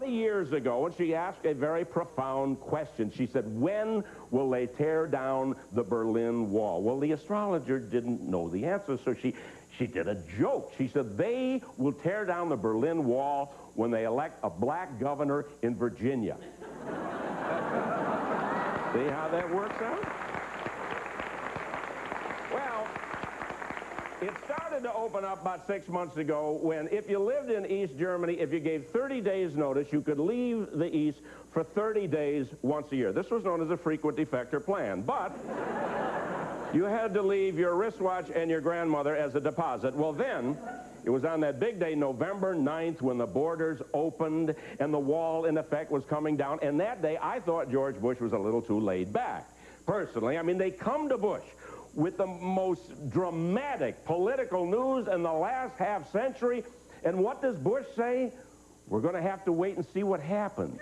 many years ago, and she asked a very profound question. She said, when will they tear down the Berlin Wall? Well, the astrologer didn't know the answer, so she did a joke. She said, they will tear down the Berlin Wall when they elect a black governor in Virginia. See how that works out? Well, it started to open up about 6 months ago when, if you lived in East Germany, if you gave 30 days notice, you could leave the East for 30 days once a year. This was known as a frequent defector plan, but you had to leave your wristwatch and your grandmother as a deposit. Well, then, it was on that big day, November 9th, when the borders opened and the wall, in effect, was coming down. And that day, I thought George Bush was a little too laid back. Personally, I mean, they come to Bush with the most dramatic political news in the last half century. And what does Bush say? We're going to have to wait and see what happens.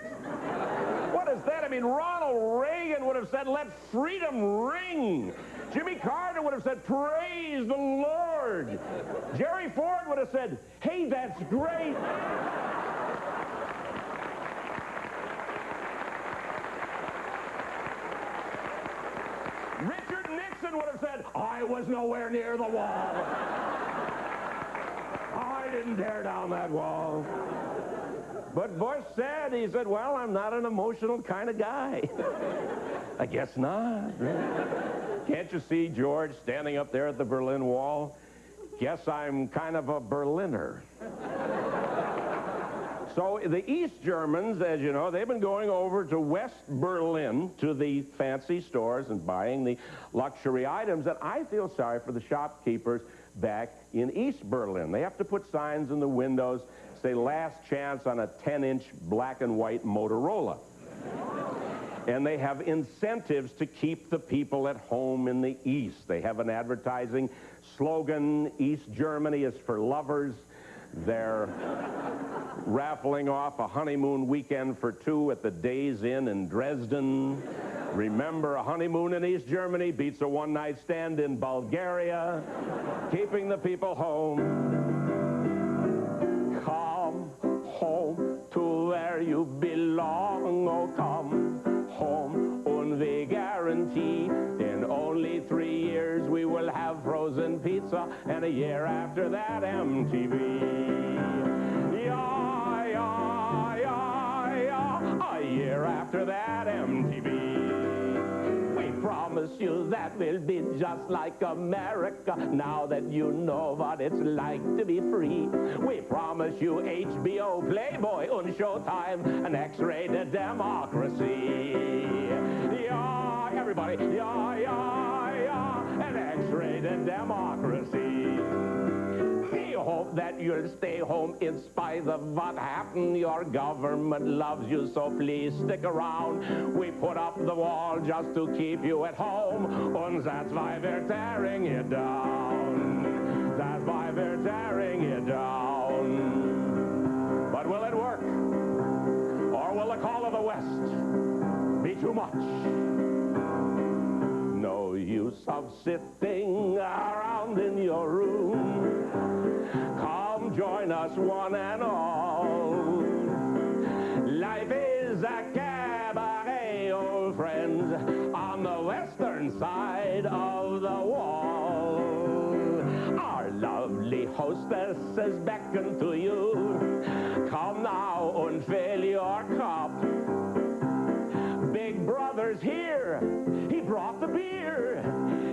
What is that? I mean, Ronald Reagan would have said, let freedom ring. Jimmy Carter would have said, praise the Lord. Jerry Ford would have said, hey, that's great. Richard Nixon would have said, I was nowhere near the wall. I didn't tear down that wall. But Bush said, he said, well, I'm not an emotional kind of guy. I guess not. Can't you see George standing up there at the Berlin Wall? Guess I'm kind of a Berliner. So the East Germans, as you know, they've been going over to West Berlin to the fancy stores and buying the luxury items. And I feel sorry for the shopkeepers back in East Berlin. They have to put signs in the windows, say last chance on a 10-inch black and white Motorola. And they have incentives to keep the people at home in the East. They have an advertising slogan, East Germany is for lovers. They're raffling off a honeymoon weekend for two at the Days Inn in Dresden. Remember, a honeymoon in East Germany beats a one-night stand in Bulgaria. Keeping the people home. Come home to where you belong. Oh, come home, and we guarantee in only 3 years we will have frozen pizza, and a year after that MTV. Yeah, yeah, yeah, yeah. A year after that MTV. We promise you that will be just like America, now that you know what it's like to be free. We promise you HBO, Playboy, and Showtime, an X-rated democracy. Yeah, everybody, yeah, yeah, yeah, an X-rated democracy. We hope that you'll stay home in spite of what happened. Your government loves you, so please stick around. We put up the wall just to keep you at home, and that's why we're tearing it down. That's why we're tearing it down. But will it work? Or will the call of the West be too much? No use of sitting around in your room. Come join us one and all. Life is a cabaret, old friends, on the western side of the wall. Our lovely hostesses beckon to you. Come now and fill your cup. Big Brother's here. He brought the beer.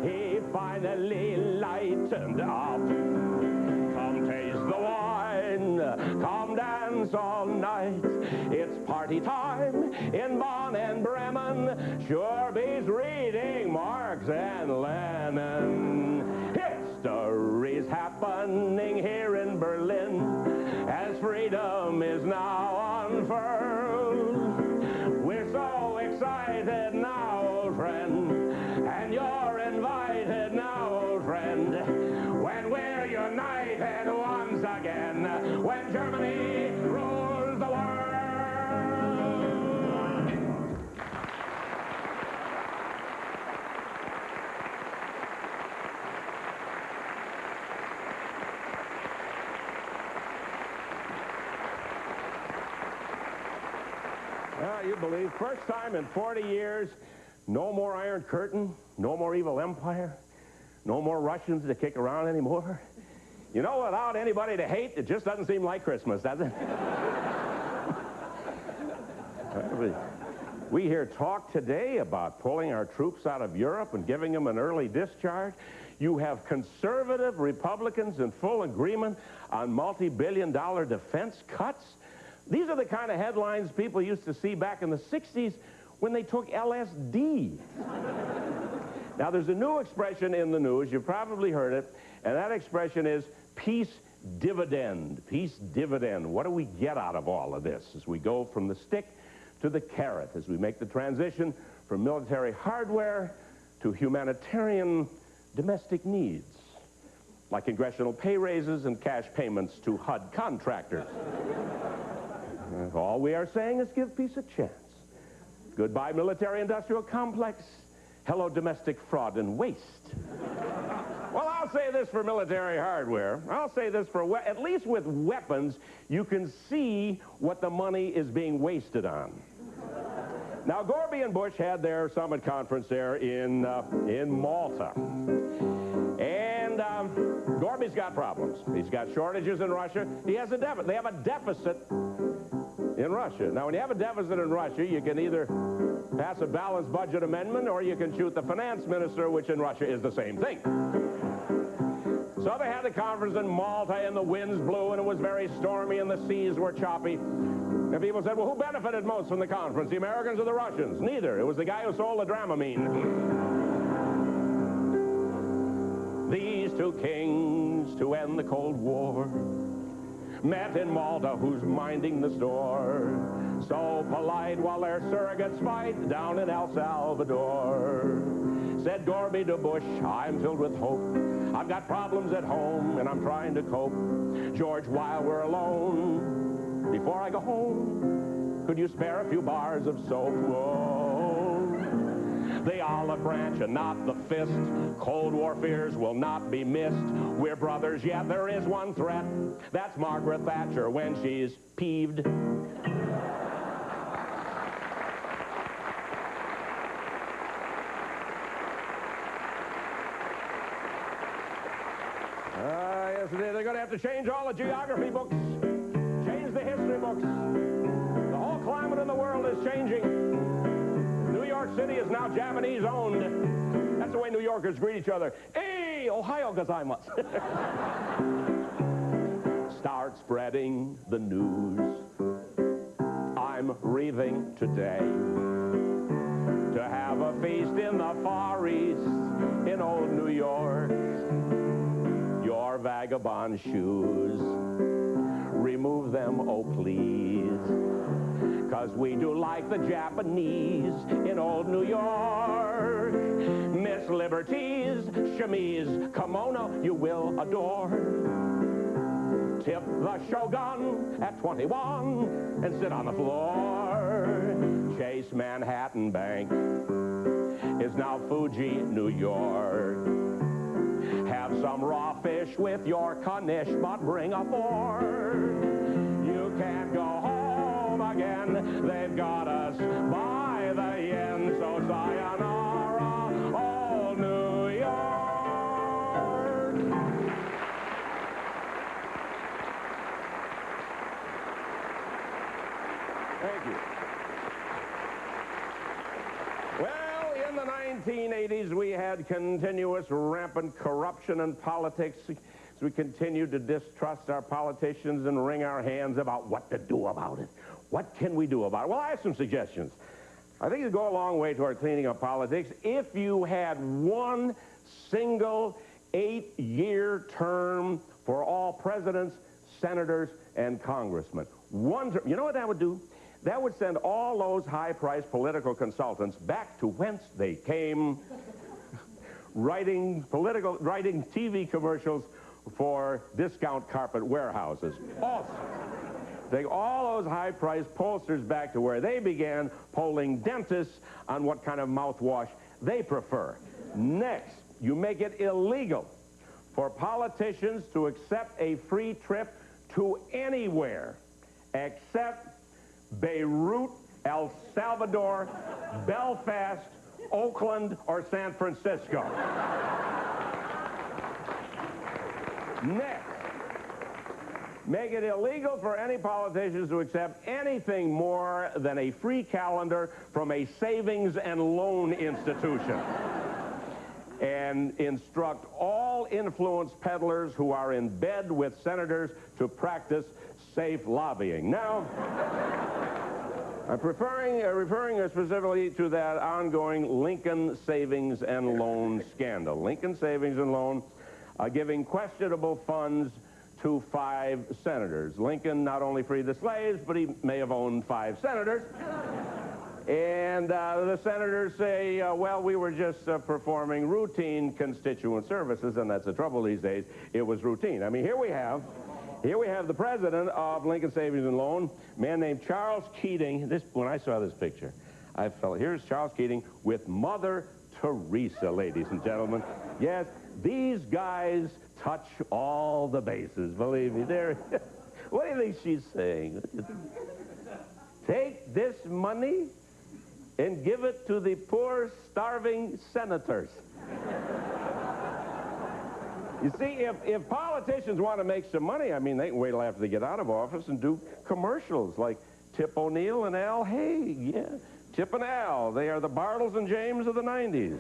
He finally lightened up. Come taste the wine. Come dance all night. It's party time in Bonn and Bremen. Sure-Be's reading Marx and Lenin. History's happening here in Berlin as freedom is now unfurled. We're so excited now, old friend, and you're invited now, old friend, when we're united once again, when Germany rules the world. you believe, first time in 40 years, no more Iron Curtain, no more evil empire, no more Russians to kick around anymore. You know, without anybody to hate, it just doesn't seem like Christmas, does it? We hear talk today about pulling our troops out of Europe and giving them an early discharge. You have conservative Republicans in full agreement on multi-billion-dollar defense cuts. These are the kind of headlines people used to see back in the 60s when they took LSD. Now, there's a new expression in the news. You've probably heard it, and that expression is peace dividend. Peace dividend. What do we get out of all of this as we go from the stick to the carrot, as we make the transition from military hardware to humanitarian domestic needs, like congressional pay raises and cash payments to HUD contractors? All we are saying is give peace a chance. Goodbye, military-industrial complex. Hello, domestic fraud and waste. Well, I'll say this for military hardware. I'll say this for, at least with weapons, you can see what the money is being wasted on. Now, Gorby and Bush had their summit conference there in Malta. And Gorby's got problems. He's got shortages in Russia. He has a deficit. They have a deficit in Russia. Now, when you have a deficit in Russia, you can either pass a balanced budget amendment or you can shoot the finance minister, which in Russia is the same thing. So they had the conference in Malta, and the winds blew, and it was very stormy, and the seas were choppy. And people said, well, who benefited most from the conference, the Americans or the Russians? Neither. It was the guy who sold the Dramamine. These two kings to end the Cold War met in Malta, who's minding the store. So polite while their surrogates fight down in El Salvador. Said Gorby to Bush, I'm filled with hope. I've got problems at home, and I'm trying to cope. George, while we're alone, before I go home, could you spare a few bars of soap? Whoa. The olive branch and not the fist. Cold War fears will not be missed. We're brothers, yet there is one threat. That's Margaret Thatcher when she's peeved. They're going to have to change all the geography books, change the history books. The whole climate in the world is changing. New York City is now Japanese-owned. That's the way New Yorkers greet each other. Hey, Ohio gozaimasu. Start spreading the news. I'm leaving today to have a feast in the Far East in old New York. Your vagabond shoes, remove them, oh please, 'cause we do like the Japanese in old New York. Miss Liberty's chemise kimono you will adore. Tip the Shogun at 21 and sit on the floor. Chase Manhattan Bank is now Fuji, New York. Have some raw fish with your Kanish, but bring a fork. You can't go home again. They've got us by the yen, so sayonara, old New York. Thank you. Well, in the 1980s, we had continuous rampant corruption in politics. As we continued to distrust our politicians and wring our hands about what to do about it. What can we do about it? Well, I have some suggestions. I think it'd go a long way toward cleaning up politics if you had one single 8-year term for all presidents, senators, and congressmen. One term. You know what that would do? That would send all those high-priced political consultants back to whence they came, writing TV commercials for discount carpet warehouses. Awesome. Take all those high-priced pollsters back to where they began, polling dentists on what kind of mouthwash they prefer. Next, you make it illegal for politicians to accept a free trip to anywhere except Beirut, El Salvador, Belfast, Oakland, or San Francisco? Next, make it illegal for any politicians to accept anything more than a free calendar from a savings and loan institution. And instruct all influence peddlers who are in bed with senators to practice safe lobbying. Now, I'm referring specifically to that ongoing Lincoln Savings and Loan scandal. Lincoln Savings and Loan giving questionable funds to 5 senators. Lincoln not only freed the slaves, but he may have owned 5 senators. And the senators say, well, we were just performing routine constituent services, and that's the trouble these days. It was routine. I mean, here we have the president of Lincoln Savings and Loan, a man named Charles Keating. When I saw this picture, I felt, here's Charles Keating with Mother Teresa, ladies and gentlemen. Yes, these guys touch all the bases, believe me. What do you think she's saying? Take this money and give it to the poor, starving senators. You see, if politicians want to make some money, I mean, they can wait till after they get out of office and do commercials like Tip O'Neill and Al Haig. Yeah, Tip and Al, they are the Bartles and James of the 90s.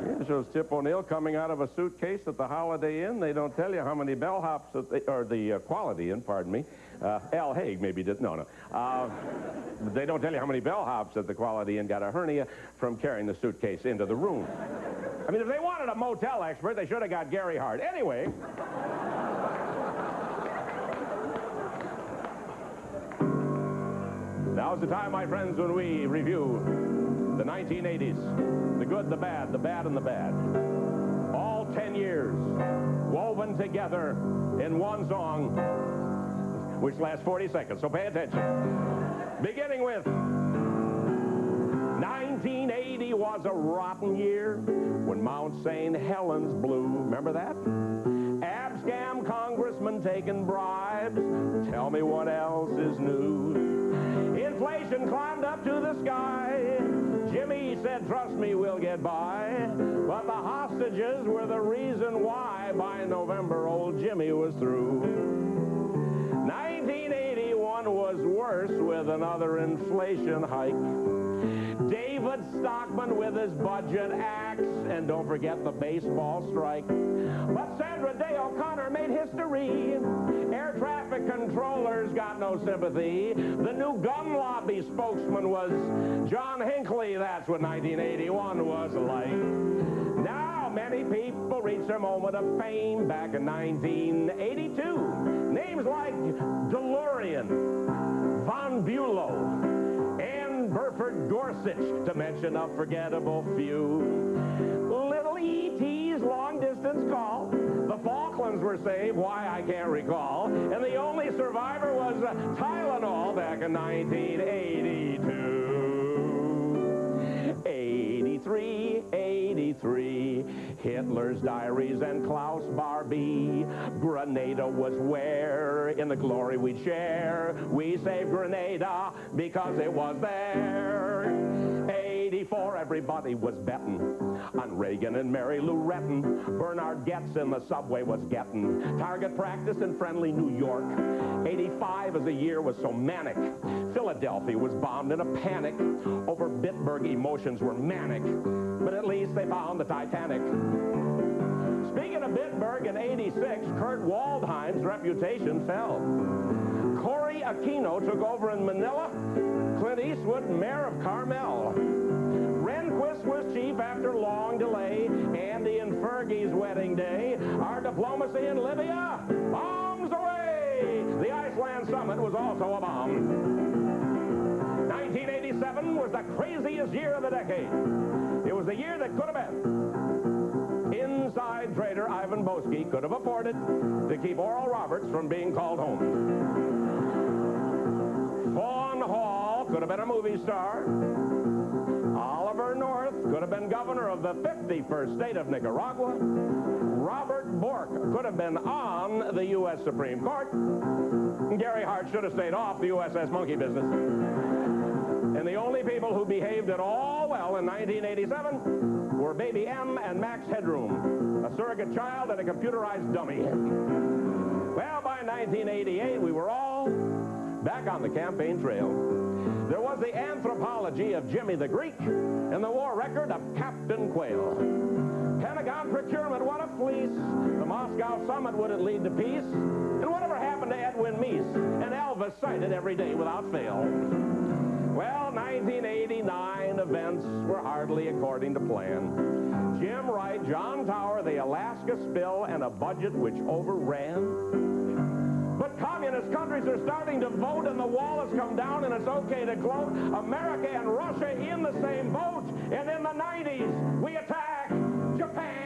Yeah, shows Tip O'Neill coming out of a suitcase at the Holiday Inn. They don't tell you how many bellhops, or the Quality Inn, pardon me. Al Haig maybe did, no. They don't tell you how many bellhops at the Quality Inn got a hernia from carrying the suitcase into the room. I mean, if they wanted a motel expert, they should have got Gary Hart. Anyway. Now's the time, my friends, when we review the 1980s. The good, the bad, and the bad. All 10 years woven together in one song, which lasts 40 seconds, so pay attention. Beginning with 1980 was a rotten year when Mount St. Helens blew. Remember that? Abscam congressmen taking bribes. Tell me what else is new. Inflation climbed up to the sky. Jimmy said, trust me, we'll get by. But the hostages were the reason why by November old Jimmy was through. 1981 was worse with another inflation hike. David Stockman with his budget axe, and don't forget the baseball strike. But Sandra Day O'Connor made history. Air traffic controllers got no sympathy. The new gun lobby spokesman was John Hinckley. That's what 1981 was like. Now many people reach their moment of fame back in 1982. Names like DeLorean, Von Bulow, and Burford Gorsuch, to mention a forgettable few. Little E.T.'s long-distance call. The Falklands were saved, why I can't recall. And the only survivor was Tylenol back in 1982. 83, Hitler's diaries and Klaus Barbie. Grenada was where, in the glory we'd share. We saved Grenada because it was there. 84, everybody was betting on Reagan and Mary Lou Retton. Bernard Goetz in the subway was getting target practice in friendly New York. 85 as a year was so manic. Philadelphia was bombed in a panic. Over Bitburg, emotions were manic. But at least they found the Titanic. Speaking of Bitburg, in 86, Kurt Waldheim's reputation fell. Corey Aquino took over in Manila. Clint Eastwood, mayor of Carmel. Rehnquist was chief after long delay. Andy and Fergie's wedding day. Our diplomacy in Libya, bombs away. The Iceland summit was also a bomb. 1987 was the craziest year of the decade. It was the year that could have been. Inside trader Ivan Boesky could have afforded to keep Oral Roberts from being called home. Fawn Hall could have been a movie star. Oliver North could could have been governor of the 51st state of Nicaragua. Robert Bork could have been on the U.S. Supreme Court. Gary Hart should have stayed off the USS Monkey Business. And the only people who behaved at all well in 1987 were Baby M and Max Headroom, a surrogate child and a computerized dummy. Well, by 1988, we were all back on the campaign trail. There was the anthropology of Jimmy the Greek and the war record of Captain Quail. Pentagon procurement, what a fleece. The Moscow summit wouldn't lead to peace. And whatever happened to Edwin Meese? And Elvis cited every day without fail. Well, 1989 events were hardly according to plan. Jim Wright, John Tower, the Alaska spill, and a budget which overran. But communist countries are starting to vote, and the wall has come down, and it's okay to gloat. America and Russia in the same boat. And in the 90s, we attack Japan.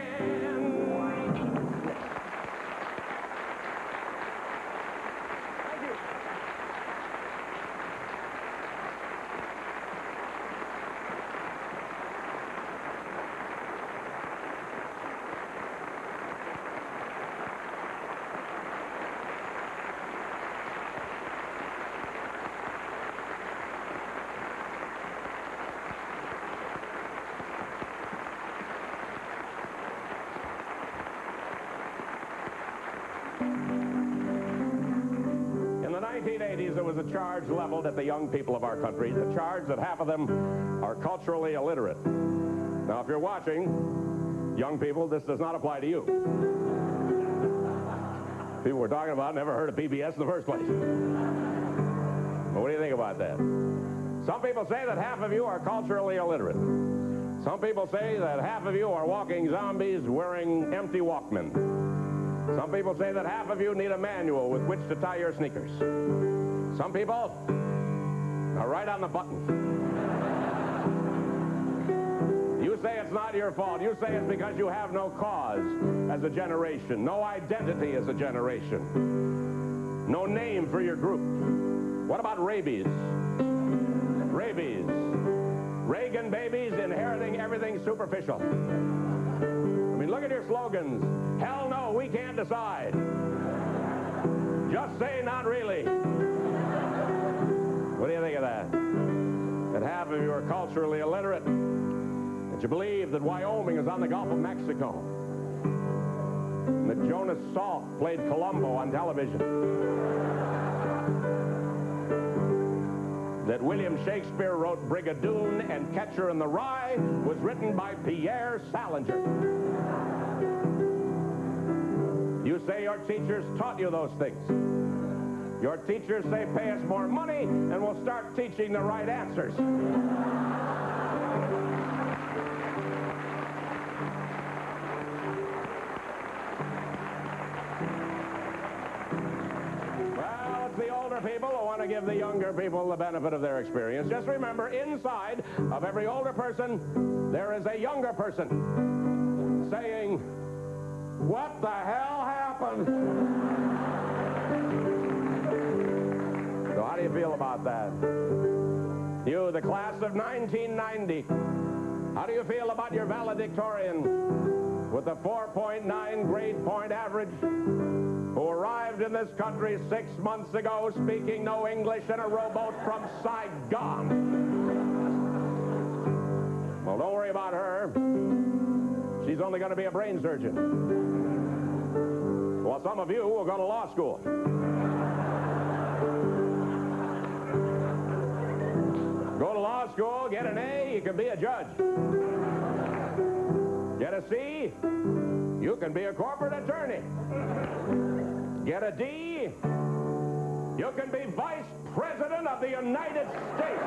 In the 1980s, there was a charge leveled at the young people of our country, the charge that half of them are culturally illiterate. Now, if you're watching, young people, this does not apply to you. People we're talking about never heard of PBS in the first place. But what do you think about that? Some people say that half of you are culturally illiterate. Some people say that half of you are walking zombies wearing empty Walkmen. Some people say that half of you need a manual with which to tie your sneakers. Some people are right on the button. You say it's not your fault. You say it's because you have no cause as a generation, no identity as a generation, no name for your group. What about rabies? Rabies. Reagan babies inheriting everything superficial. I mean, look at your slogans. Hell no, we can't decide. Just say not really. What do you think of that? That half of you are culturally illiterate. That you believe that Wyoming is on the Gulf of Mexico. And that Jonas Salk played Columbo on television. That William Shakespeare wrote Brigadoon and Catcher in the Rye was written by Pierre Salinger. You say your teachers taught you those things. Your teachers say pay us more money and we'll start teaching the right answers. Well, it's the older people who want to give the younger people the benefit of their experience. Just remember, inside of every older person, there is a younger person saying, "What the hell happened?" So how do you feel about that? You, the class of 1990, how do you feel about your valedictorian with a 4.9 grade point average who arrived in this country 6 months ago speaking no English in a rowboat from Saigon? Well, don't worry about her. She's only going to be a brain surgeon. Well, some of you will go to law school. Go to law school, get an A, you can be a judge. Get a C, you can be a corporate attorney. Get a D, you can be Vice President of the United States.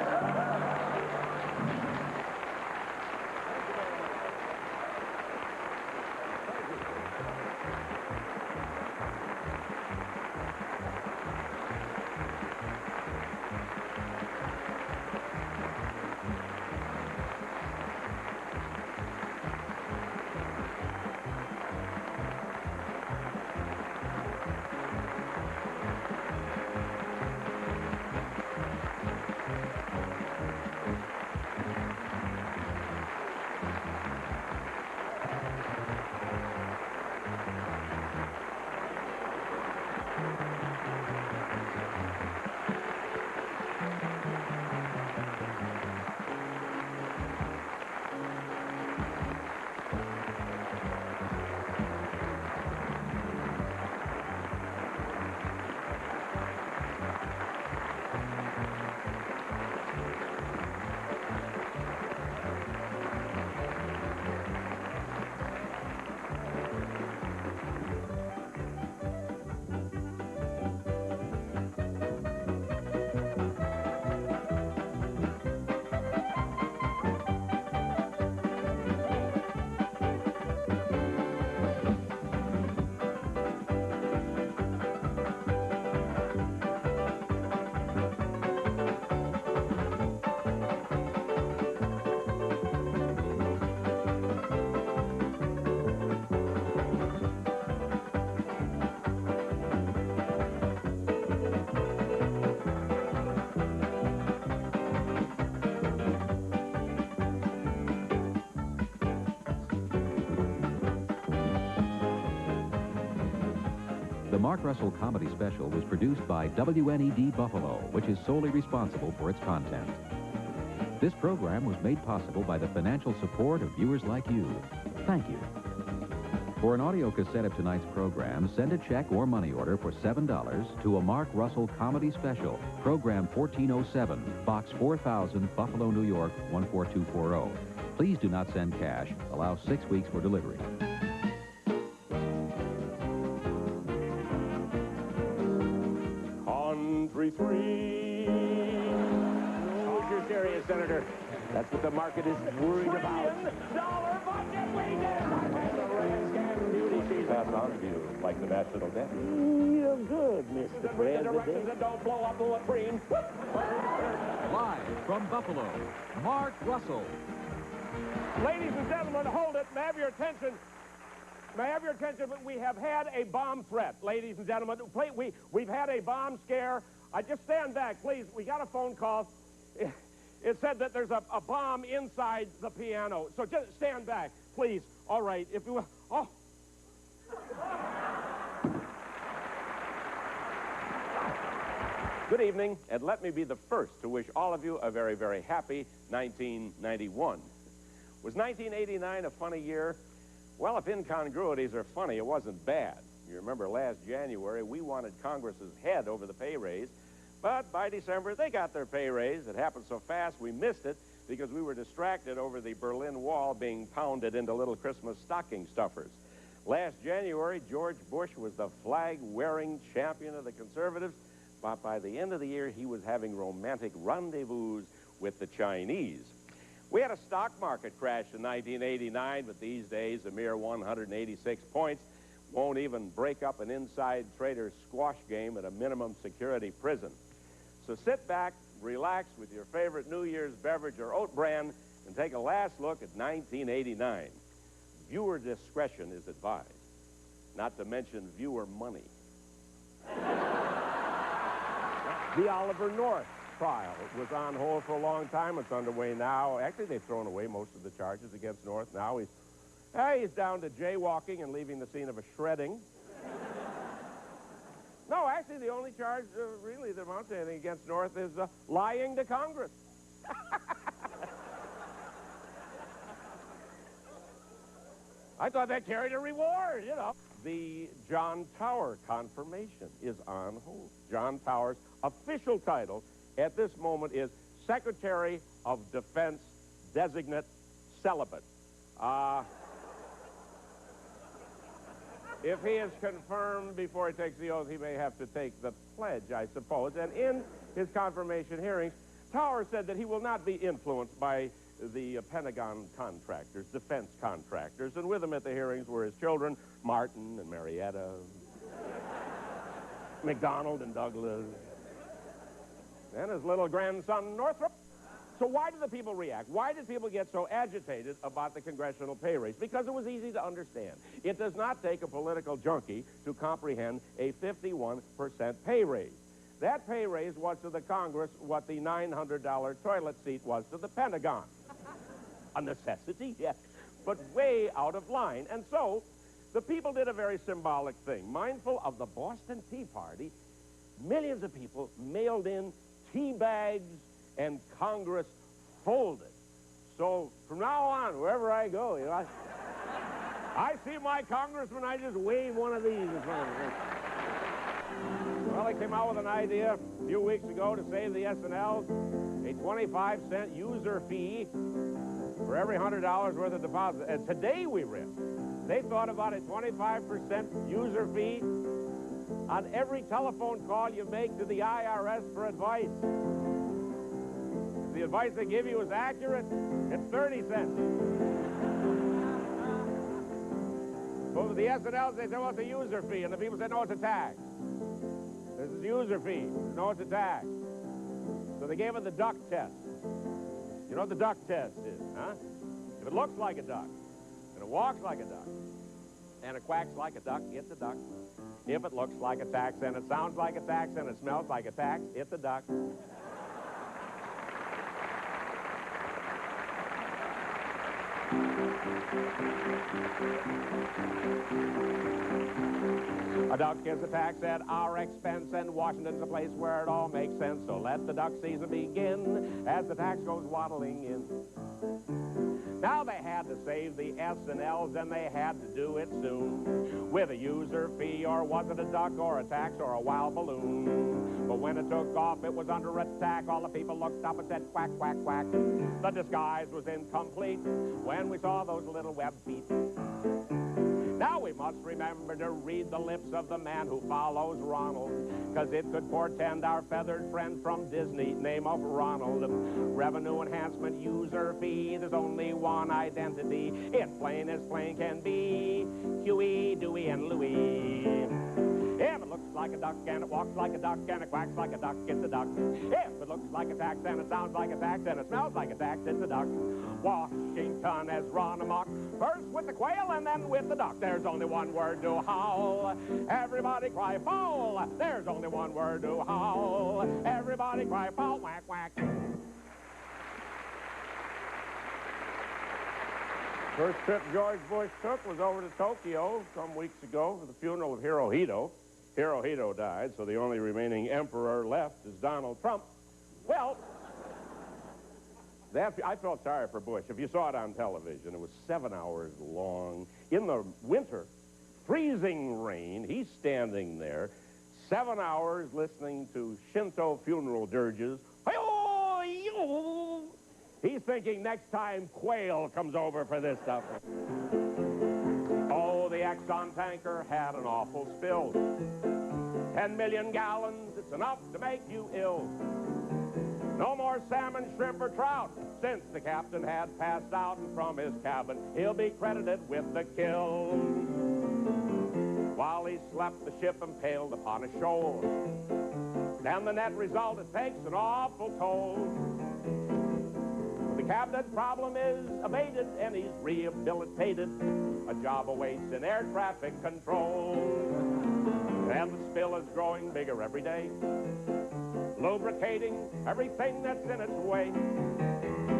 The Mark Russell Comedy Special was produced by WNED Buffalo, which is solely responsible for its content. This program was made possible by the financial support of viewers like you. Thank you. For an audio cassette of tonight's program, send a check or money order for $7 to a Mark Russell Comedy Special, Program 1407, Box 4000, Buffalo, New York, 14240. Please do not send cash. Allow 6 weeks for delivery. Country 3. Oh, you're serious, Senator. That's what the market is worried about. $1 budget we did. That sounds to you like the national debt. Real good, Mr. President. The directions that don't blow up the latrine. Live from Buffalo, Mark Russell. Ladies and gentlemen, hold it. May I have your attention? May I have your attention? We have had a bomb threat, ladies and gentlemen. We've had a bomb scare. Just stand back, please. We got a phone call. It said that there's a bomb inside the piano. So just stand back, please. All right, if you will. Oh. Good evening, and let me be the first to wish all of you a very, very happy 1991. Was 1989 a funny year? Well, if incongruities are funny, it wasn't bad. You remember last January, we wanted Congress's head over the pay raise, but by December, they got their pay raise. It happened so fast, we missed it because we were distracted over the Berlin Wall being pounded into little Christmas stocking stuffers. Last January, George Bush was the flag-wearing champion of the conservatives, but by the end of the year, he was having romantic rendezvous with the Chinese. We had a stock market crash in 1989, but these days, a mere 186 points won't even break up an inside trader squash game at a minimum security prison. So sit back, relax with your favorite New Year's beverage or oat bran, and take a last look at 1989. Viewer discretion is advised, not to mention viewer money. The Oliver North trial was on hold for a long time. It's underway now. Actually, they've thrown away most of the charges against North. Now he's down to jaywalking and leaving the scene of a shredding. No, actually, the only charge really that amounts to anything against North is lying to Congress. I thought that carried a reward, you know. The John Tower confirmation is on hold. John Tower's official title at this moment is Secretary of Defense Designate Celibate. If he is confirmed before he takes the oath, he may have to take the pledge, I suppose. And in his confirmation hearings, Tower said that he will not be influenced by the Pentagon contractors, defense contractors, and with him at the hearings were his children, Martin and Marietta, McDonald and Douglas, and his little grandson, Northrop. So why did the people react? Why did people get so agitated about the congressional pay raise? Because it was easy to understand. It does not take a political junkie to comprehend a 51% pay raise. That pay raise was to the Congress what the $900 toilet seat was to the Pentagon. A necessity, yes, but way out of line. And so the people did a very symbolic thing. Mindful of the Boston Tea Party, millions of people mailed in tea bags, and Congress folded. So from now on, wherever I go, you know, I see my congressman, I just wave one of these in front of me. Well, they came out with an idea a few weeks ago to save the S&Ls a 25-cent user fee for every $100 worth of deposit. And today we read, they thought about a 25% user fee on every telephone call you make to the IRS for advice. If the advice they give you is accurate, it's 30 cents. But with the S&Ls, they said, well, it's a user fee. And the people said, no, it's a tax. This is a user fee. No, it's a tax. So they gave it the duck test. You know what the duck test is, huh? If it looks like a duck, and it walks like a duck, and it quacks like a duck, it's a duck. If it looks like a tax, and it sounds like a tax, and it smells like a tax, it's a duck. A duck is a tax at our expense, and Washington's a place where it all makes sense. So let the duck season begin as the tax goes waddling in. Now they had to save the S and L's, and they had to do it soon. With a user fee, or was it a duck, or a tax, or a wild balloon? But when it took off, it was under attack. All the people looked up and said, quack, quack, quack. The disguise was incomplete when we saw those little web feet. Now we must remember to read the lips of the man who follows Ronald, 'cause it could portend our feathered friend from Disney, name of Ronald. Revenue enhancement user fee, there's only one identity. It's plain as plain can be, Huey, Dewey, and Louie. If it looks like a duck and it walks like a duck and it quacks like a duck, it's a duck. If it looks like a tax and it sounds like a tax and it smells like a tax, it's a duck. Washington has run amok, first with the quail and then with the duck. There's only one word to howl. Everybody cry foul. There's only one word to howl. Everybody cry foul, whack, whack. First trip George Bush took was over to Tokyo some weeks ago for the funeral of Hirohito. Hirohito died, so the only remaining emperor left is Donald Trump. Well, I felt sorry for Bush. If you saw it on television, it was 7 hours long. In the winter, freezing rain, he's standing there, 7 hours listening to Shinto funeral dirges. He's thinking next time quail comes over for this stuff. Oh, the Exxon tanker had an awful spill. 10 million gallons, it's enough to make you ill. No more salmon, shrimp, or trout, since the captain had passed out, and from his cabin he'll be credited with the kill. While he slept, the ship impaled upon a shoal. And the net result, it takes an awful toll. The captain's problem is abated, and he's rehabilitated. A job awaits in air traffic control. And the spill is growing bigger every day, lubricating everything that's in its way.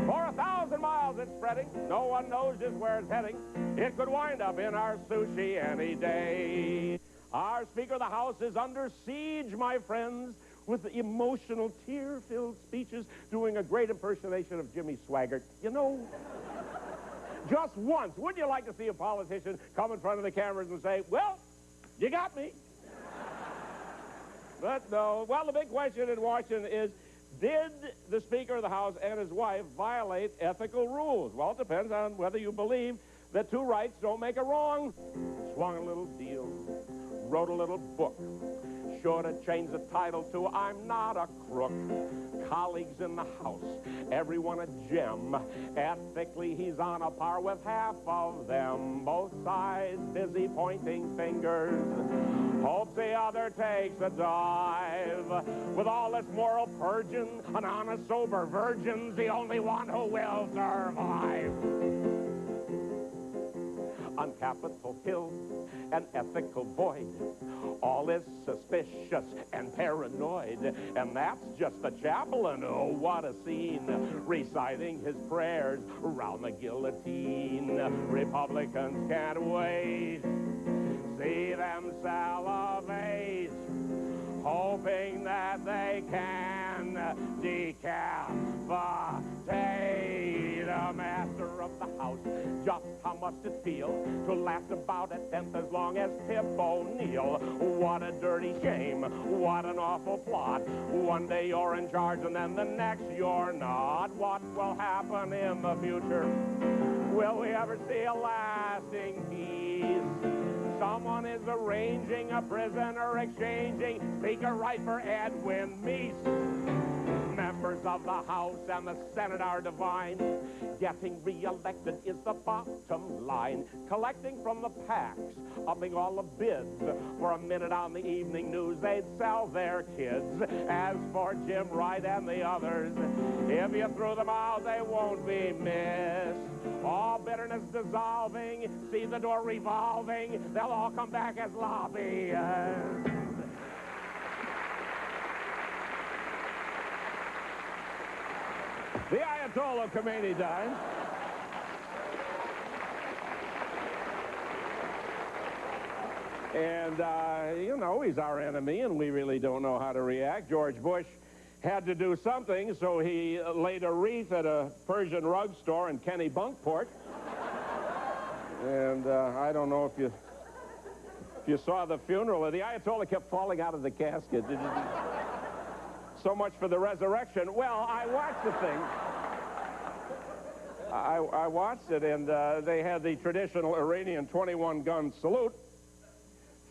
For 1,000 miles it's spreading, no one knows just where it's heading. It could wind up in our sushi any day. Our Speaker of the House is under siege, my friends, with the emotional, tear-filled speeches, doing a great impersonation of Jimmy Swaggart. You know, just once, wouldn't you like to see a politician come in front of the cameras and say, well, you got me? But no. Well, the big question in Washington is, did the Speaker of the House and his wife violate ethical rules? Well, it depends on whether you believe that two rights don't make a wrong. Swung a little deal, wrote a little book, should have changed the title to I'm Not a Crook. Colleagues in the House, everyone a gem. Ethically, he's on a par with half of them. Both sides busy pointing fingers. Hope the other takes a dive. With all this moral purging, an honest, sober virgin's the only one who will survive. On Capitol Hill, an ethical void. All is suspicious and paranoid. And that's just the chaplain. Oh, what a scene. Reciting his prayers around the guillotine. Republicans can't wait. See them salivate, hoping that they can decapitate a master of the house. Just how must it feel to last about a tenth as long as Tip O'Neill? What a dirty shame, what an awful plot. One day you're in charge and then the next you're not. What will happen in the future? Will we ever see a lasting peace? Someone is arranging a prisoner exchanging. Speaker right for Edwin Meese. Members of the House and the Senate are divine. Getting re-elected is the bottom line. Collecting from the PACs, upping all the bids. For a minute on the evening news, they'd sell their kids. As for Jim Wright and the others, if you threw them out, they won't be missed. All bitterness dissolving, see the door revolving, they'll all come back as lobbyists. The Ayatollah Khomeini died. And, you know, he's our enemy, and we really don't know how to react. George Bush had to do something, so he laid a wreath at a Persian rug store in Kennebunkport. And I don't know if you saw the funeral. The Ayatollah kept falling out of the casket. So much for the resurrection. Well, I watched the thing. I watched it, and they had the traditional Iranian 21-gun salute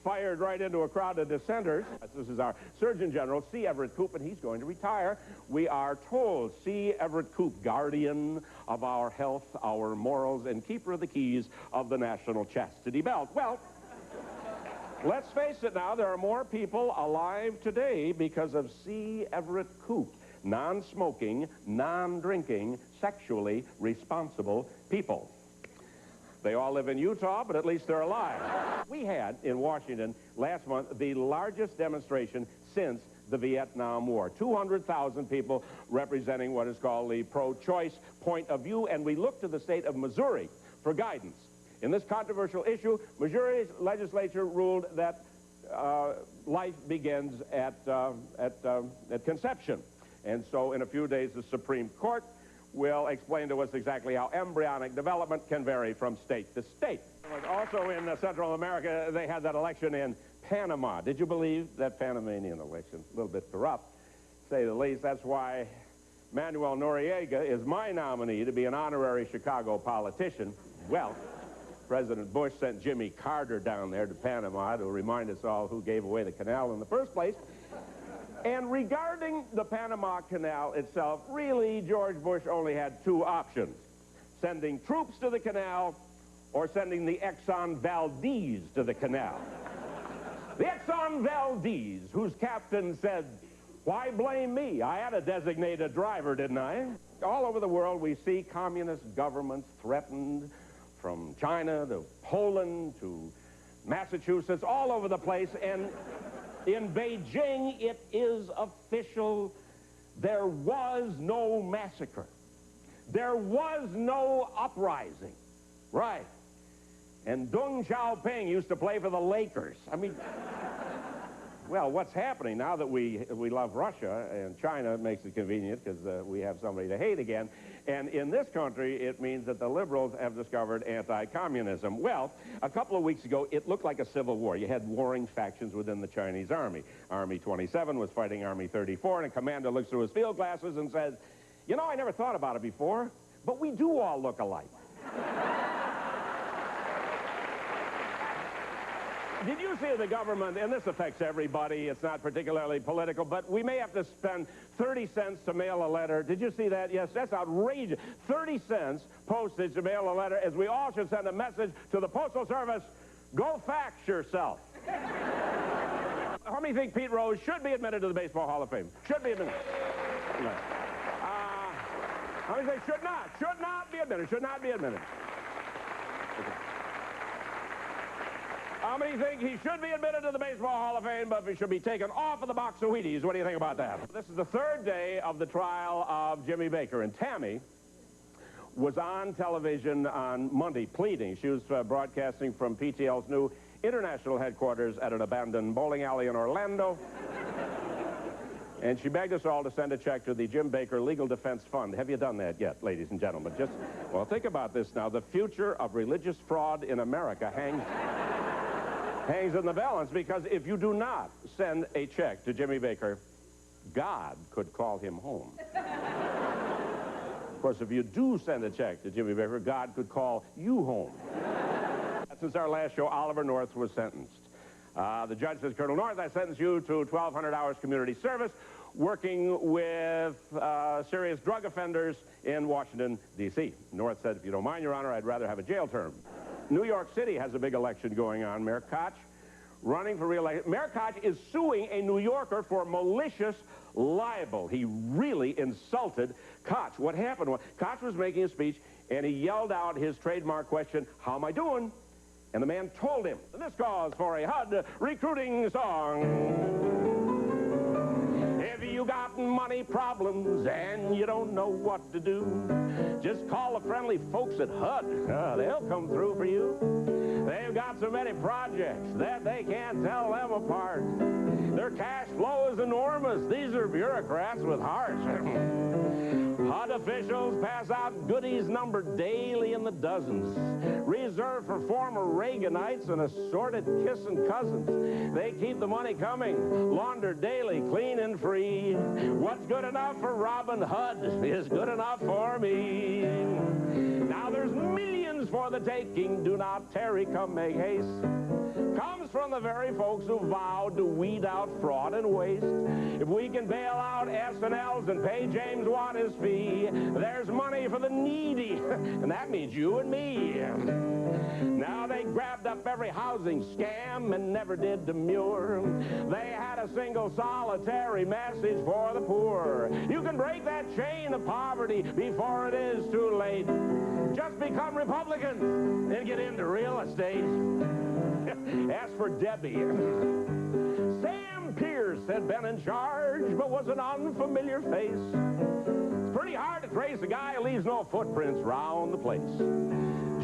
fired right into a crowd of dissenters. This is our Surgeon General, C. Everett Koop, and he's going to retire. We are told C. Everett Koop, guardian of our health, our morals, and keeper of the keys of the national chastity belt. Well, let's face it now, there are more people alive today because of C. Everett Koop. Non-smoking, non-drinking, sexually responsible people. They all live in Utah, but at least they're alive. We had, in Washington, last month, the largest demonstration since the Vietnam War. 200,000 people representing what is called the pro-choice point of view, and we look to the state of Missouri for guidance. In this controversial issue, Missouri's legislature ruled that life begins at conception. And so in a few days, the Supreme Court will explain to us exactly how embryonic development can vary from state to state. Also in Central America, they had that election in Panama. Did you believe that Panamanian election? A little bit corrupt, to say the least. That's why Manuel Noriega is my nominee to be an honorary Chicago politician. Well, President Bush sent Jimmy Carter down there to Panama to remind us all who gave away the canal in the first place. And regarding the Panama Canal itself, really, George Bush only had two options: sending troops to the canal or sending the Exxon Valdez to the canal. The Exxon Valdez, whose captain said, "Why blame me? I had a designated driver, didn't I?" All over the world, we see communist governments threatened, from China to Poland to Massachusetts, all over the place, and in Beijing, it is official. There was no massacre. There was no uprising. Right. And Deng Xiaoping used to play for the Lakers. I mean, well, what's happening now that we love Russia, and China makes it convenient because we have somebody to hate again, and in this country, it means that the liberals have discovered anti-communism. Well, a couple of weeks ago, it looked like a civil war. You had warring factions within the Chinese army. Army 27 was fighting Army 34, and a commander looks through his field glasses and says, "You know, I never thought about it before, but we do all look alike." Did you see the government, and this affects everybody, it's not particularly political, but we may have to spend 30 cents to mail a letter. Did you see that? Yes, that's outrageous. 30 cents postage to mail a letter, as we all should send a message to the Postal Service: go fax yourself. How many think Pete Rose should be admitted to the Baseball Hall of Fame? Should be admitted. No. How many think should not? Should not be admitted. Should not be admitted. Okay. How many think he should be admitted to the Baseball Hall of Fame, but he should be taken off of the box of Wheaties? What do you think about that? This is the third day of the trial of Jimmy Baker, and Tammy was on television on Monday pleading. She was broadcasting from PTL's new international headquarters at an abandoned bowling alley in Orlando. And she begged us all to send a check to the Jim Baker Legal Defense Fund. Have you done that yet, ladies and gentlemen? Well, think about this now. The future of religious fraud in America hangs in the balance, because if you do not send a check to Jimmy Baker, God could call him home. Of course, if you do send a check to Jimmy Baker, God could call you home. Since our last show, Oliver North was sentenced. The judge says, "Colonel North, I sentence you to 1,200 hours community service working with serious drug offenders in Washington, D.C. North said, "If you don't mind, Your Honor, I'd rather have a jail term." New York City has a big election going on. Mayor Koch running for re-election. Mayor Koch is suing a New Yorker for malicious libel. He really insulted Koch. What happened was, Koch was making a speech, and he yelled out his trademark question, "How am I doing?" And the man told him. This calls for a HUD recruiting song. If you got money problems and you don't know what to do, just call the friendly folks at HUD. They'll come through for you. They've got so many projects that they can't tell them apart. Their cash flow is enormous. These are bureaucrats with hearts. HUD officials pass out goodies numbered daily in the dozens, reserved for former Reaganites and assorted kissing cousins. They keep the money coming, laundered daily, clean and free. What's good enough for Robin Hood is good enough for me. Now there's millions for the taking. Do not tarry, come make haste. Comes from the very folks who vowed to weed out fraud and waste. If we can bail out S&Ls and pay James Watt his fee, there's money for the needy, and that means you and me. Now they grabbed up every housing scam and never did demur. They had a single solitary message for the poor. You can break that chain of poverty before it is too late. Just become Republicans and get into real estate. As for Debbie, Sam Pierce had been in charge, but was an unfamiliar face. It's pretty hard to trace a guy who leaves no footprints round the place.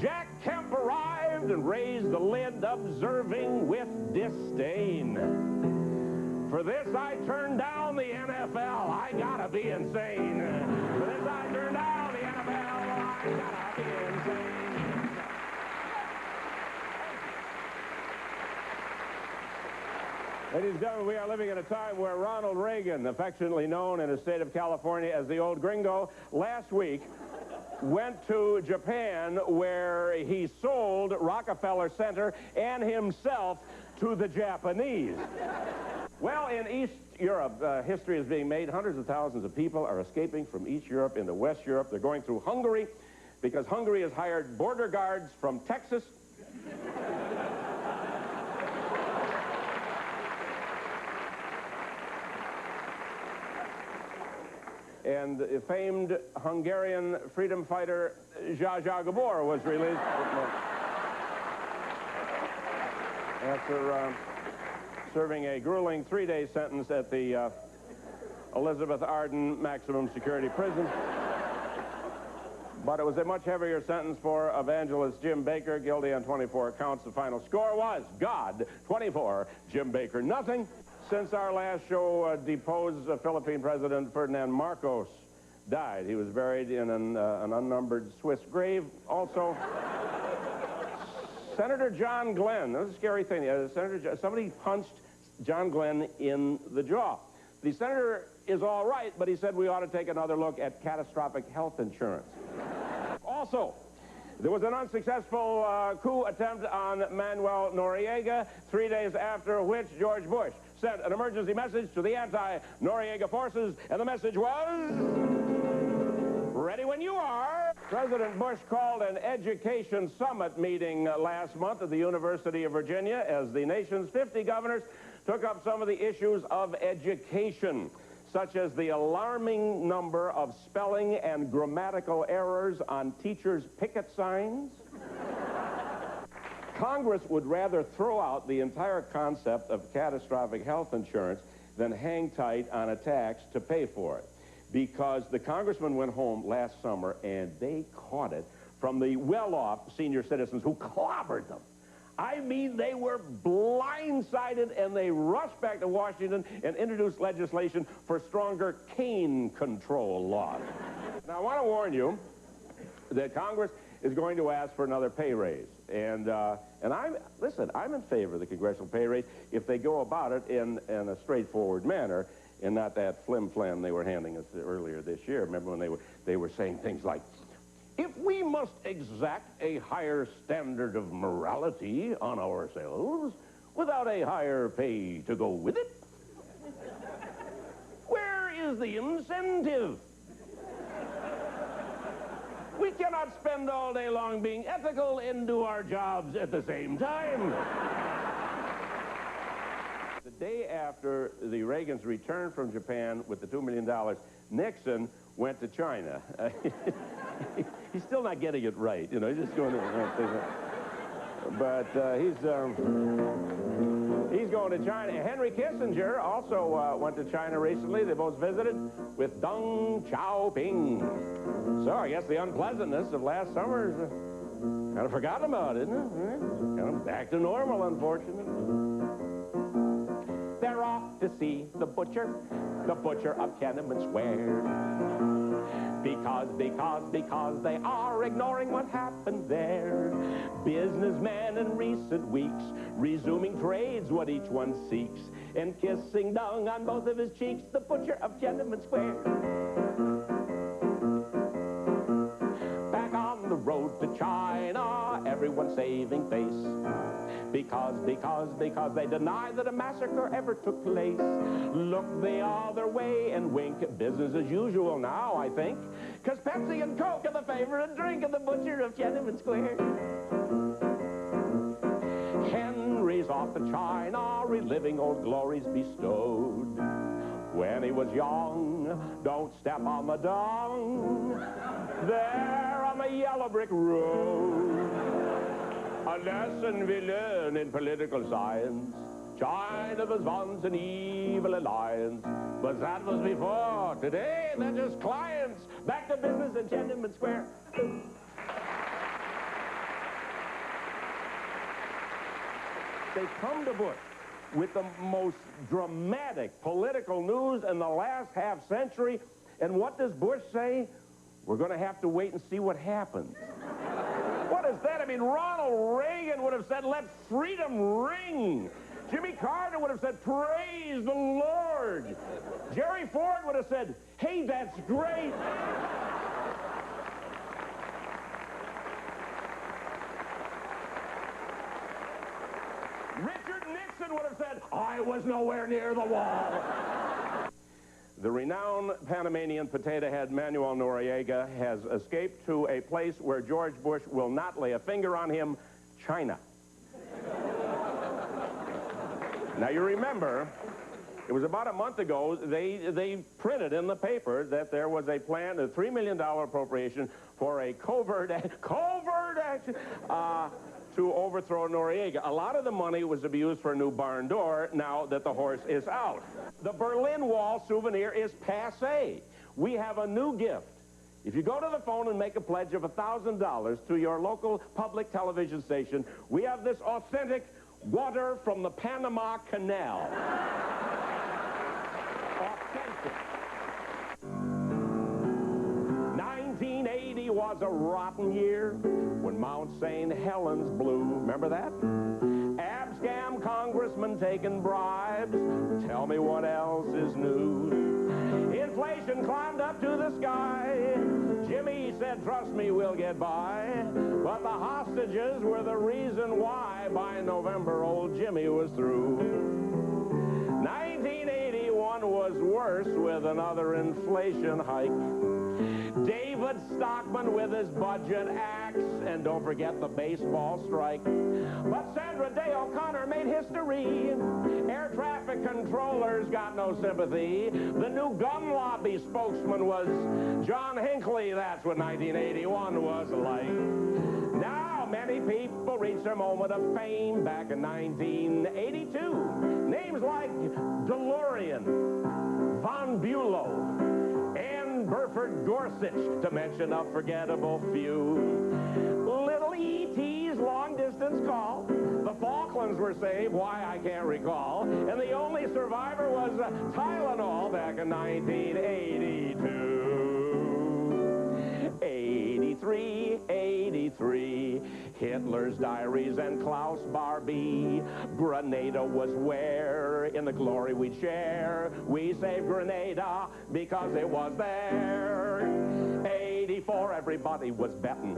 Jack Kemp arrived and raised the lid, observing with disdain. For this I turned down the NFL. I gotta be insane. For this I turned down the NFL. I gotta be insane. Ladies and gentlemen, we are living in a time where Ronald Reagan, affectionately known in the state of California as the Old Gringo, last week went to Japan where he sold Rockefeller Center and himself to the Japanese. Well, in East Europe, history is being made. Hundreds of thousands of people are escaping from East Europe into West Europe. They're going through Hungary because Hungary has hired border guards from Texas. And the famed Hungarian freedom fighter Zsa Zsa Gabor was released after serving a grueling 3-day sentence at the Elizabeth Arden maximum security prison. But it was a much heavier sentence for evangelist Jim Baker, guilty on 24 counts. The final score was God, 24, Jim Baker, nothing. Since our last show, deposed Philippine President Ferdinand Marcos died. He was buried in an unnumbered Swiss grave. Also, Senator John Glenn. That was a scary thing. Somebody punched John Glenn in the jaw. The senator is all right, but he said we ought to take another look at catastrophic health insurance. Also, there was an unsuccessful coup attempt on Manuel Noriega, 3 days after which George Bush sent an emergency message to the anti-Noriega forces, and the message was, ready when you are. President Bush called an education summit meeting last month at the University of Virginia as the nation's 50 governors took up some of the issues of education, such as the alarming number of spelling and grammatical errors on teachers' picket signs. Congress would rather throw out the entire concept of catastrophic health insurance than hang tight on a tax to pay for it, because the congressman went home last summer and they caught it from the well-off senior citizens who clobbered them. I mean, they were blindsided, and they rushed back to Washington and introduced legislation for stronger cane control laws. Now, I want to warn you that Congress is going to ask for another pay raise. And I'm in favor of the congressional pay raise if they go about it in a straightforward manner and not that flim-flam they were handing us earlier this year. Remember when they were saying things like, if we must exact a higher standard of morality on ourselves without a higher pay to go with it, where is the incentive? We cannot spend all day long being ethical and do our jobs at the same time. The day after the Reagans returned from Japan with the $2 million, Nixon went to China. He's still not getting it right, you know, he's just going to... But he's going to China. Henry Kissinger also went to China recently. They both visited with Deng Xiaoping. So I guess the unpleasantness of last summer is Kind of forgotten about it, isn't it? Kind of back to normal, unfortunately. They're off to see the butcher of Tiananmen Square. Because they are ignoring what happened there. Businessmen in recent weeks resuming trades what each one seeks, and kissing dung on both of his cheeks, the butcher of Tiananmen Square. Back on the road to China, everyone's saving face. Because they deny that a massacre ever took place. Look the other way and wink. Business as usual now, I think. 'Cause Pepsi and Coke are the favorite drink of the butcher of Tiananmen Square. Henry's off to China, reliving old glories bestowed. When he was young, don't step on the dung. There on the yellow brick road. A lesson we learn in political science. China was once an evil alliance, but that was before. Today, they're just clients. Back to business in Tiananmen Square. They come to Bush with the most dramatic political news in the last half century. And what does Bush say? We're going to have to wait and see what happens. What is that? I mean, Ronald Reagan would have said, let freedom ring. Jimmy Carter would have said, praise the Lord. Jerry Ford would have said, hey, that's great. Richard Nixon would have said, I was nowhere near the wall. The renowned Panamanian potato head Manuel Noriega has escaped to a place where George Bush will not lay a finger on him, China. Now, you remember, it was about a month ago, they printed in the paper that there was a plan, a $3 million appropriation for a covert action to overthrow Noriega. A lot of the money was to be used for a new barn door now that the horse is out. The Berlin Wall souvenir is passé. We have a new gift. If you go to the phone and make a pledge of $1,000 to your local public television station, we have this authentic water from the Panama Canal. Authentic. 1980 was a rotten year when Mount St. Helens blew. Remember that? Abscam congressmen taking bribes. Tell me what else is new. Inflation climbed up to the sky. Jimmy said, trust me, we'll get by. But the hostages were the reason why by November old Jimmy was through. 1981 was worse with another inflation hike. David Stockman with his budget axe, and don't forget the baseball strike. But Sandra Day O'Connor made history. Air traffic controllers got no sympathy. The new gun lobby spokesman was John Hinckley. That's what 1981 was like. Now, many people reach their moment of fame back in 1982. Names like DeLorean, Von Bulow, and Burford Gorsuch, to mention a forgettable few. Little E.T.'s long-distance call. The Falklands were saved, why I can't recall. And the only survivor was Tylenol back in 1982. 83, Hitler's diaries and Klaus Barbie. Grenada was where, in the glory we'd share. We saved Grenada because it was there. 84, everybody was betting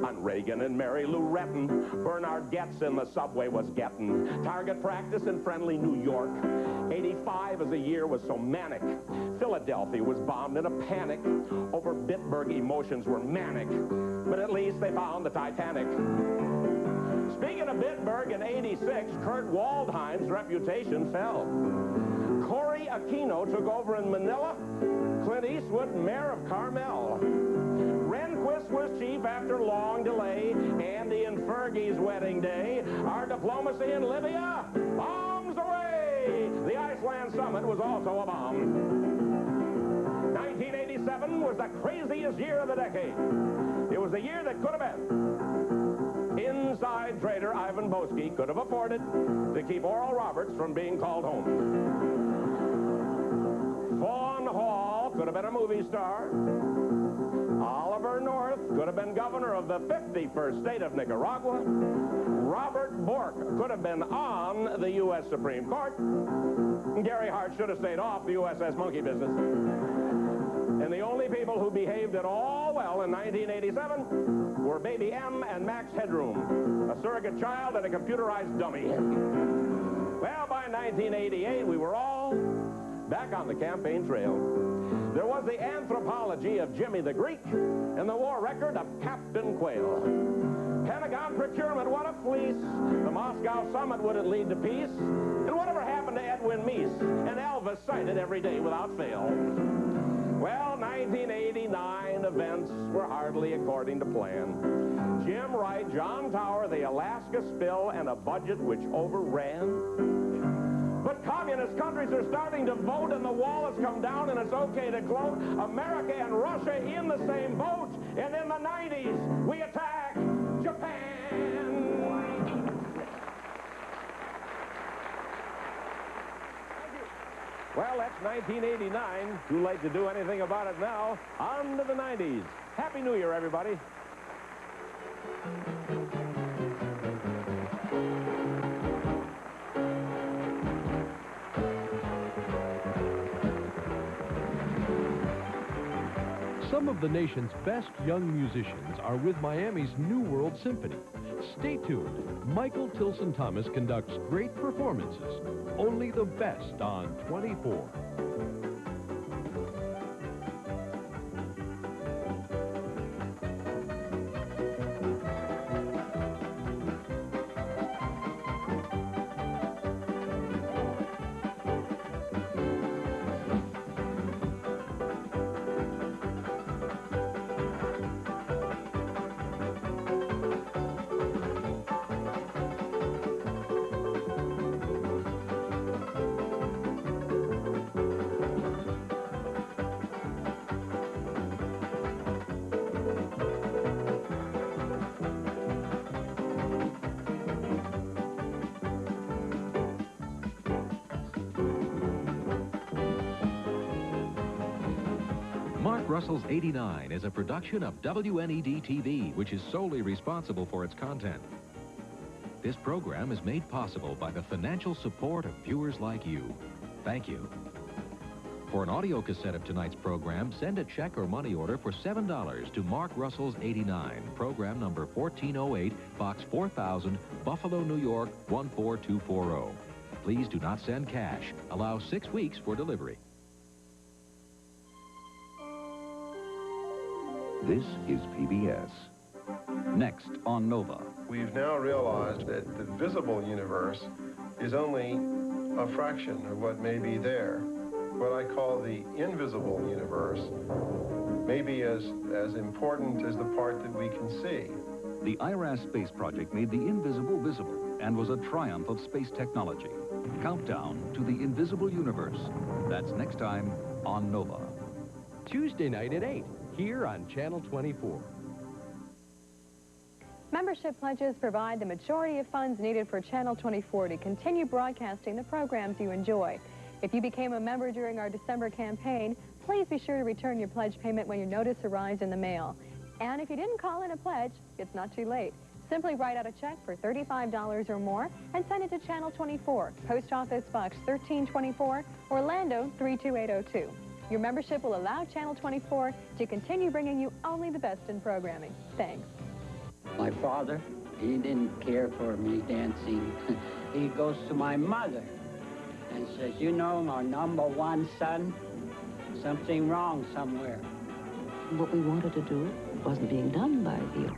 on Reagan and Mary Lou Retton. Bernard Goetz in the subway was getting target practice in friendly New York. 85 as a year was so manic. Philadelphia was bombed in a panic. Over Bitburg, emotions were manic. But at least they found the Titanic. Speaking of Bitburg, in 86, Kurt Waldheim's reputation fell. Corey Aquino took over in Manila. Clint Eastwood, mayor of Carmel. Rehnquist was chief after long delay. Andy and Fergie's wedding day. Our diplomacy in Libya, bombs away. The Iceland summit was also a bomb. 1987 was the craziest year of the decade. It was the year that could have been. Boesky could have afforded to keep Oral Roberts from being called home. Fawn Hall could have been a movie star. Oliver North could have been governor of the 51st state of Nicaragua. Robert Bork could have been on the U.S. Supreme Court. Gary Hart should have stayed off the USS Monkey business. And the only people who behaved at all well in 1987 were Baby M and Max Headroom, a surrogate child and a computerized dummy. Well, by 1988, we were all back on the campaign trail. There was the anthropology of Jimmy the Greek and the war record of Captain Quail. Pentagon procurement, what a fleece. The Moscow summit wouldn't lead to peace. And whatever happened to Edwin Meese and Elvis cited every day without fail? Well, 1989 events were hardly according to plan. Jim Wright, John Tower, the Alaska spill, and a budget which overran. But communist countries are starting to vote, and the wall has come down, and it's okay to gloat. America and Russia in the same boat. And in the 90s, we attack Japan. Well, that's 1989. Too late to do anything about it now. On to the 90s. Happy New Year, everybody. Some of the nation's best young musicians are with Miami's New World Symphony. Stay tuned. Michael Tilson Thomas conducts great performances. Only the best on 24. Mark Russell's 89 is a production of WNED-TV, which is solely responsible for its content. This program is made possible by the financial support of viewers like you. Thank you. For an audio cassette of tonight's program, send a check or money order for $7 to Mark Russell's 89, program number 1408, Box 4000, Buffalo, New York, 14240. Please do not send cash. Allow 6 weeks for delivery. This is PBS. Next on Nova. We've now realized that the visible universe is only a fraction of what may be there. What I call the invisible universe may be as important as the part that we can see. The IRAS space project made the invisible visible and was a triumph of space technology. Countdown to the invisible universe. That's next time on Nova. Tuesday night at 8, here on Channel 24. Membership pledges provide the majority of funds needed for Channel 24 to continue broadcasting the programs you enjoy. If you became a member during our December campaign, please be sure to return your pledge payment when your notice arrives in the mail. And if you didn't call in a pledge, it's not too late. Simply write out a check for $35 or more and send it to Channel 24, Post Office Box 1324, Orlando 32802. Your membership will allow Channel 24 to continue bringing you only the best in programming. Thanks. My father, he didn't care for me dancing. He goes to my mother and says, you know, our #1 son, something wrong somewhere. What we wanted to do wasn't being done by the